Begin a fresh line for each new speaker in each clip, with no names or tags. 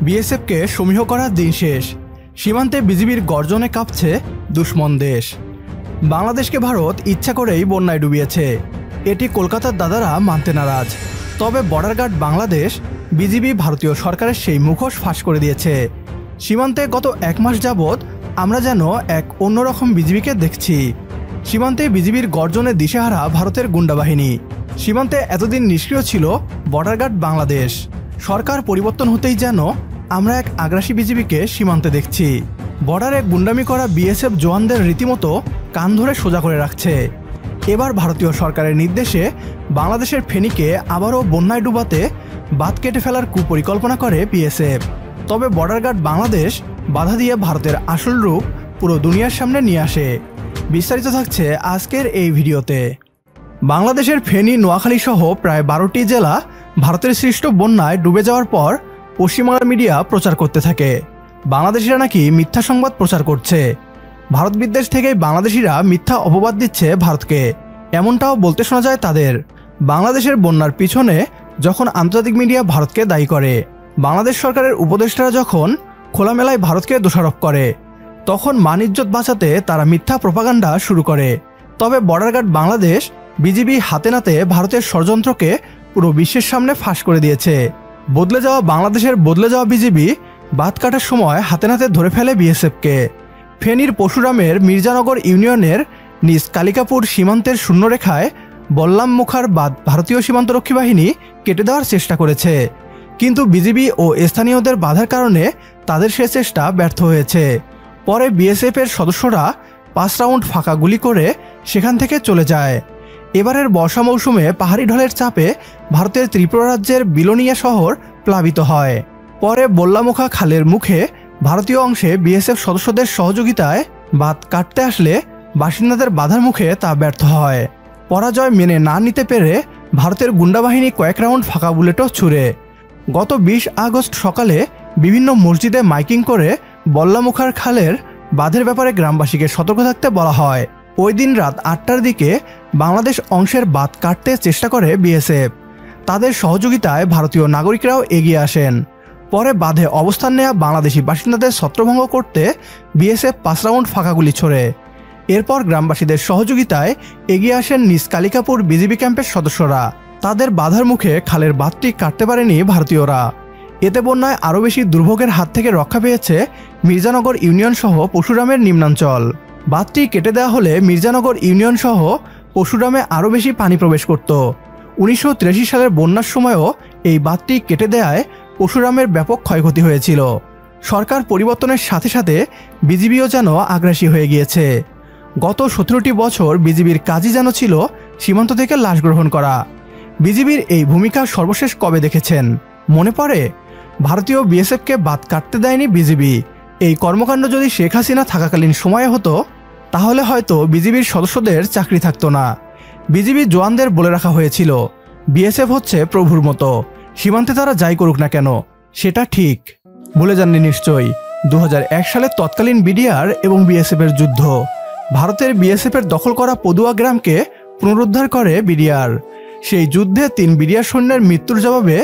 বিএসএফকে সমীহ করার দিন শেষ। সীমান্তে বিজিবির গর্জনে কাঁপছে দুশ্মন দেশ। বাংলাদেশকে ভারত ইচ্ছা করেই বন্যায় ডুবিয়েছে, এটি কলকাতার দাদারা মানতে নারাজ। তবে বর্ডার গার্ড বাংলাদেশ বিজিবি ভারতীয় সরকারের সেই মুখোশ ফাঁস করে দিয়েছে। সীমান্তে গত এক মাস যাবৎ আমরা যেন এক অন্যরকম বিজিবিকে দেখছি। সীমান্তে বিজিবির গর্জনে দিশেহারা ভারতের গুন্ডা বাহিনী। সীমান্তে এতদিন নিষ্ক্রিয় ছিল বর্ডার গার্ড বাংলাদেশ। সরকার পরিবর্তন হতেই যেন আমরা এক আগ্রাসী বিজিবিকে সীমান্তে দেখছি। বর্ডারে গুন্ডামি করা বিএসএফ জওয়ানদের রীতিমতো কান ধরে সোজা করে রাখছে। এবার ভারতীয় সরকারের নির্দেশে বাংলাদেশের ফেনীকে আবারও বন্যায় ডুবাতে বাঁধ কেটে ফেলার কুপরিকল্পনা করে বিএসএফ। তবে বর্ডার গার্ড বাংলাদেশ বাধা দিয়ে ভারতের আসল রূপ পুরো দুনিয়ার সামনে নিয়ে আসে। বিস্তারিত থাকছে আজকের এই ভিডিওতে। বাংলাদেশের ফেনী, নোয়াখালী সহ প্রায় 12টি জেলা ভারতের সৃষ্ট বন্যায় ডুবে যাওয়ার পর পশ্চিমবাংলার মিডিয়া প্রচার করতে থাকে বাংলাদেশিরা নাকি মিথ্যা সংবাদ প্রচার করছে। ভারত বিদ্বেষ থেকেই বাংলাদেশিরা মিথ্যা অপবাদ দিচ্ছে ভারতকে, এমনটাও বলতে শোনা যায় তাদের। বাংলাদেশের বন্যার পিছনে যখন আন্তর্জাতিক মিডিয়া ভারতকে দায়ী করে, বাংলাদেশ সরকারের উপদেষ্টারা যখন খোলামেলায় ভারতকে দোষারোপ করে, তখন মান ইজ্জত বাঁচাতে তারা মিথ্যা প্রপাগান্ডা শুরু করে। তবে বর্ডার গার্ড বাংলাদেশ বিজিবি হাতে নাতে ভারতের ষড়যন্ত্রকে পুরো বিশ্বের সামনে ফাঁস করে দিয়েছে। বদলে যাওয়া বাংলাদেশের বদলে যাওয়া বিজিবি বাঁধ কাটার সময় হাতে নাতে ধরে ফেলে বিএসএফকে। ফেনীর পরশুরামের মির্জানগর ইউনিয়নের নিজ কালিকাপুর সীমান্তের শূন্যরেখায় বল্লাম মুখার বাঁধ ভারতীয় সীমান্তরক্ষী বাহিনী কেটে দেওয়ার চেষ্টা করেছে, কিন্তু বিজিবি ও স্থানীয়দের বাধার কারণে তাদের সে চেষ্টা ব্যর্থ হয়েছে। পরে বিএসএফের সদস্যরা 5 রাউন্ড ফাঁকা গুলি করে সেখান থেকে চলে যায়। এবারের বর্ষা মৌসুমে পাহাড়ি ঢলের চাপে ভারতের ত্রিপুরা রাজ্যের বিলোনিয়া শহর প্লাবিত হয়। পরে বল্লামুখা খালের মুখে ভারতীয় অংশে বিএসএফ সদস্যদের সহযোগিতায় বাঁধ কাটতে আসলে বাসিন্দাদের বাধার মুখে তা ব্যর্থ হয়। পরাজয় মেনে না নিতে পেরে ভারতের গুন্ডা বাহিনী কয়েক রাউন্ড ফাঁকা বুলেটও ছুড়ে গত 20 আগস্ট সকালে বিভিন্ন মসজিদে মাইকিং করে বল্লামুখার খালের বাঁধের ব্যাপারে গ্রামবাসীকে সতর্ক থাকতে বলা হয়। ওই দিন রাত 8টার দিকে বাংলাদেশ অংশের বাঁধ কাটতে চেষ্টা করে বিএসএফ। তাদের সহযোগিতায় ভারতীয় নাগরিকরাও এগিয়ে আসেন। পরে বাঁধে অবস্থান নেওয়া বাংলাদেশি বাসিন্দাদের ছত্রভঙ্গ করতে বিএসএফ 5 রাউন্ড ফাঁকা গুলি ছোড়ে। এরপর গ্রামবাসীদের সহযোগিতায় এগিয়ে আসেন নিজ কালিকাপুর বিজিবি ক্যাম্পের সদস্যরা। তাদের বাধার মুখে খালের বাঁধটি কাটতে পারেনি ভারতীয়রা। এতে বন্যায় আরও বেশি দুর্ভোগের হাত থেকে রক্ষা পেয়েছে মির্জানগর ইউনিয়ন সহ পরশুরামের নিম্নাঞ্চল। বাঁধটি কেটে দেওয়া হলে মির্জানগর ইউনিয়ন সহ পরশুরামে আরও বেশি পানি প্রবেশ করত। 1983 সালের বন্যার সময়ও এই বাঁধটি কেটে দেওয়ায় পরশুরামের ব্যাপক ক্ষয়ক্ষতি হয়েছিল। সরকার পরিবর্তনের সাথে সাথে বিজিবিও যেন আগ্রাসী হয়ে গিয়েছে। গত 17টি বছর বিজিবির কাজই যেন ছিল সীমান্ত থেকে লাশ গ্রহণ করা। বিজিবির এই ভূমিকা সর্বশেষ কবে দেখেছেন মনে পড়ে? ভারতীয় বিএসএফকে বাঁধ কাটতে দেয়নি বিজিবি। এই কর্মকাণ্ড যদি শেখ হাসিনা থাকাকালীন সময়ে হতো, তাহলে হয়তো বিজিবির সদস্যদের চাকরি থাকতো না। বিজিবি জওয়ানদের বলে রাখা হয়েছিল, বিএসএফ হচ্ছে প্রভুর মতো, সীমান্তে তারা যাই করুক না কেন সেটা ঠিক। ভুলে যাননি নিশ্চয়ই 2001 সালের তৎকালীন বিডিআর এবং বিএসএফের যুদ্ধ। ভারতের বিএসএফের দখল করা পদুয়া গ্রামকে পুনরুদ্ধার করে বিডিআর। সেই যুদ্ধে 3 বিডিআর সৈন্যের মৃত্যুর জবাবে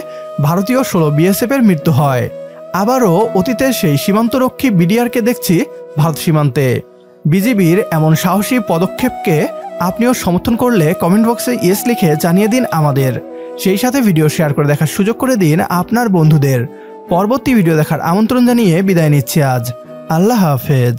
ভারতীয় 16 বিএসএফের মৃত্যু হয়। আবারও অতীতের সেই সীমান্তরক্ষী বিডিআরকে দেখছি ভারত সীমান্তে। বিজিবির এমন সাহসী পদক্ষেপকে আপনিও সমর্থন করলে কমেন্ট বক্সে ইয়েস লিখে জানিয়ে দিন আমাদের। সেই সাথে ভিডিও শেয়ার করে দেখার সুযোগ করে দিন আপনার বন্ধুদের। পরবর্তী ভিডিও দেখার আমন্ত্রণ জানিয়ে বিদায় নিচ্ছি আজ। আল্লাহ হাফেজ।